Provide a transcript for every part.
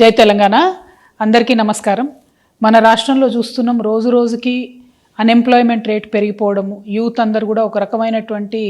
జై తెలంగాణ అందరికీ నమస్కారం. మన రాష్ట్రంలో చూస్తున్నాం రోజు రోజుకి అన్ఎంప్లాయ్మెంట్ రేట్ పెరిగిపోవడము, యూత్ అందరు కూడా ఒక రకమైనటువంటి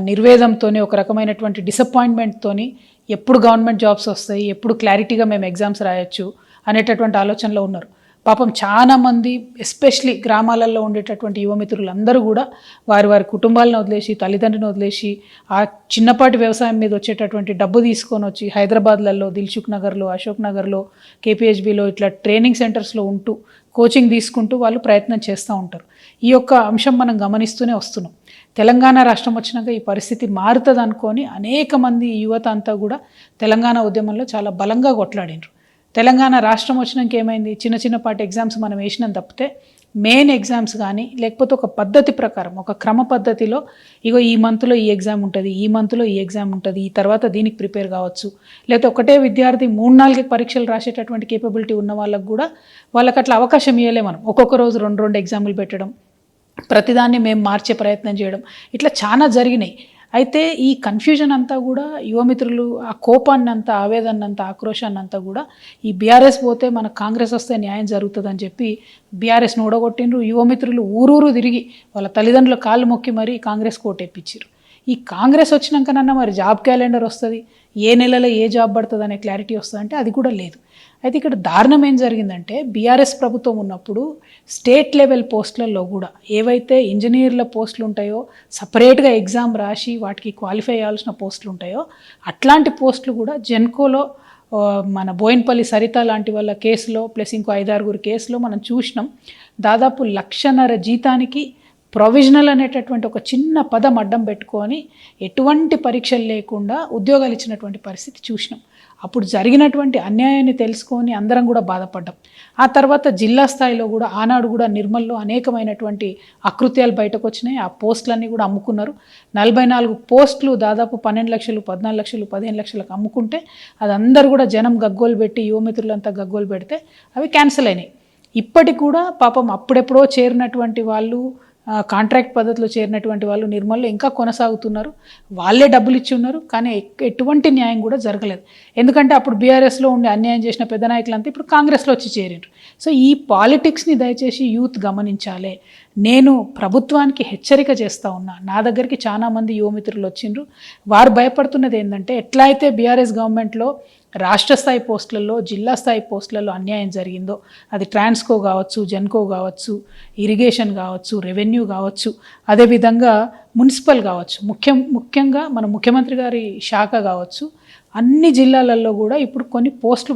నిర్వేదంతోని, ఒక రకమైనటువంటి డిసప్పాయింట్మెంట్తోని ఎప్పుడు గవర్నమెంట్ జాబ్స్ వస్తాయి, ఎప్పుడు క్లారిటీగా మేము ఎగ్జామ్స్ రాయొచ్చు అనేటటువంటి ఆలోచనలో ఉన్నారు. పాపం చాలామంది ఎస్పెషలీ గ్రామాలలో ఉండేటటువంటి యువమిత్రులందరూ కూడా వారి వారి కుటుంబాలను వదిలేసి, తల్లిదండ్రులను వదిలేసి, ఆ చిన్నపాటి వ్యవసాయం మీద వచ్చేటటువంటి డబ్బు తీసుకొని వచ్చి హైదరాబాద్లలో, దిల్సుఖ్ నగర్లో, అశోక్ నగర్లో, కేపీహెచ్బిలో ఇట్లా ట్రైనింగ్ సెంటర్స్లో ఉంటూ కోచింగ్ తీసుకుంటూ వాళ్ళు ప్రయత్నం చేస్తూ ఉంటారు. ఈ యొక్క అంశం మనం గమనిస్తూనే వస్తున్నాం. తెలంగాణ రాష్ట్రం వచ్చినాక ఈ పరిస్థితి మారుతుంది అనుకొని అనేక మంది యువత అంతా కూడా తెలంగాణ ఉద్యమంలో చాలా బలంగా కొట్లాడినారు. తెలంగాణ రాష్ట్రం వచ్చినాక ఏమైంది, చిన్న చిన్నపాటి ఎగ్జామ్స్ మనం వేసినాం తప్పితే మెయిన్ ఎగ్జామ్స్ కానీ లేకపోతే ఒక పద్ధతి ప్రకారం, ఒక క్రమ పద్ధతిలో ఇగో ఈ మంత్లో ఈ ఎగ్జామ్ ఉంటుంది, ఈ మంత్లో ఈ ఎగ్జామ్ ఉంటుంది, ఈ తర్వాత దీనికి ప్రిపేర్ కావచ్చు, లేకపోతే ఒకటే విద్యార్థి 3-4 పరీక్షలు రాసేటటువంటి కేపబిలిటీ ఉన్న వాళ్ళకు కూడా వాళ్ళకి అట్లా అవకాశం ఇవ్వలే. మనం ఒక్కొక్క రోజు 2 ఎగ్జాములు పెట్టడం, ప్రతిదాన్ని మేము మార్చే ప్రయత్నం చేయడం, ఇట్లా చాలా జరిగినాయి. అయితే ఈ కన్ఫ్యూజన్ అంతా కూడా యువమిత్రులు ఆ కోపాన్ని అంతా, ఆవేదన అంతా, ఆక్రోశాన్ని అంతా కూడా ఈ బీఆర్ఎస్ పోతే మన కాంగ్రెస్ వస్తే న్యాయం జరుగుతుందని చెప్పి బీఆర్ఎస్ను ఓడగొట్టిండ్రు. యువమిత్రులు ఊరూరు తిరిగి వాళ్ళ తల్లిదండ్రుల కాళ్ళు మొక్కి మరీ కాంగ్రెస్ కోటెప్పించారు. ఈ కాంగ్రెస్ వచ్చినాకనన్నా మరి జాబ్ క్యాలెండర్ వస్తుంది, ఏ నెలలో ఏ జాబ్ పడుతుంది అనే క్లారిటీ వస్తుందంటే అది కూడా లేదు. అయితే ఇక్కడ దారుణం ఏం జరిగిందంటే, బీఆర్ఎస్ ప్రభుత్వం ఉన్నప్పుడు స్టేట్ లెవెల్ పోస్టులలో కూడా ఏవైతే ఇంజనీర్ల పోస్టులు ఉంటాయో, సపరేట్గా ఎగ్జామ్ రాసి వాటికి క్వాలిఫై అయ్యాల్సిన పోస్టులు ఉంటాయో అట్లాంటి పోస్టులు కూడా జెన్కోలో మన బోయిన్పల్లి సరిత లాంటి వాళ్ళ కేసులో ప్లస్ ఇంకో 5-6 కేసులో మనం చూసినాం. దాదాపు 1,50,000 జీతానికి ప్రొవిజనల్ అనేటటువంటి ఒక చిన్న పదం అడ్డం పెట్టుకొని ఎటువంటి పరీక్షలు లేకుండా ఉద్యోగాలు ఇచ్చినటువంటి పరిస్థితి చూసినాం. అప్పుడు జరిగినటువంటి అన్యాయాన్ని తెలుసుకొని అందరం కూడా బాధపడ్డాం. ఆ తర్వాత జిల్లా స్థాయిలో కూడా ఆనాడు కూడా నిర్మల్లో అనేకమైనటువంటి అకృత్యాలు బయటకు వచ్చినాయి. ఆ పోస్టులన్నీ కూడా అమ్ముకున్నారు. 44 పోస్టులు దాదాపు 12 లక్షలు, 14 లక్షలు, 15 లక్షలకు అమ్ముకుంటే అది అందరూ కూడా జనం గగ్గోలు పెట్టి, యువమిత్రులంతా గగ్గోలు పెడితే అవి క్యాన్సిల్ అయినాయి. ఇప్పటికి కూడా పాపం అప్పుడెప్పుడో చేరినటువంటి వాళ్ళు, కాంట్రాక్ట్ పద్ధతిలో చేరినటువంటి వాళ్ళు నిర్మల్లో ఇంకా కొనసాగుతున్నారు. వాళ్ళే డబ్బులు ఇచ్చి ఉన్నారు, కానీ ఎటువంటి న్యాయం కూడా జరగలేదు. ఎందుకంటే అప్పుడు బీఆర్ఎస్లో ఉండి అన్యాయం చేసిన పెద్ద నాయకులంతా ఇప్పుడు కాంగ్రెస్లో వచ్చి చేరిండ్రు. సో ఈ పాలిటిక్స్ని దయచేసి యూత్ గమనించాలి. నేను ప్రభుత్వానికి హెచ్చరిక చేస్తూ ఉన్నా. నా దగ్గరికి చాలామంది యువమిత్రులు వచ్చిండ్రు. వారు భయపడుతున్నది ఏంటంటే, ఎట్లా అయితే బీఆర్ఎస్ గవర్నమెంట్లో రాష్ట్ర స్థాయి పోస్టులలో, జిల్లా స్థాయి పోస్టులలో అన్యాయం జరిగిందో, అది ట్రాన్స్కో కావచ్చు, జెన్కో కావచ్చు, ఇరిగేషన్ కావచ్చు, రెవెన్యూ కావచ్చు, అదేవిధంగా మున్సిపల్ కావచ్చు, ముఖ్యంగా మన ముఖ్యమంత్రి గారి శాఖ కావచ్చు, అన్ని జిల్లాలలో కూడా ఇప్పుడు కొన్ని పోస్టులు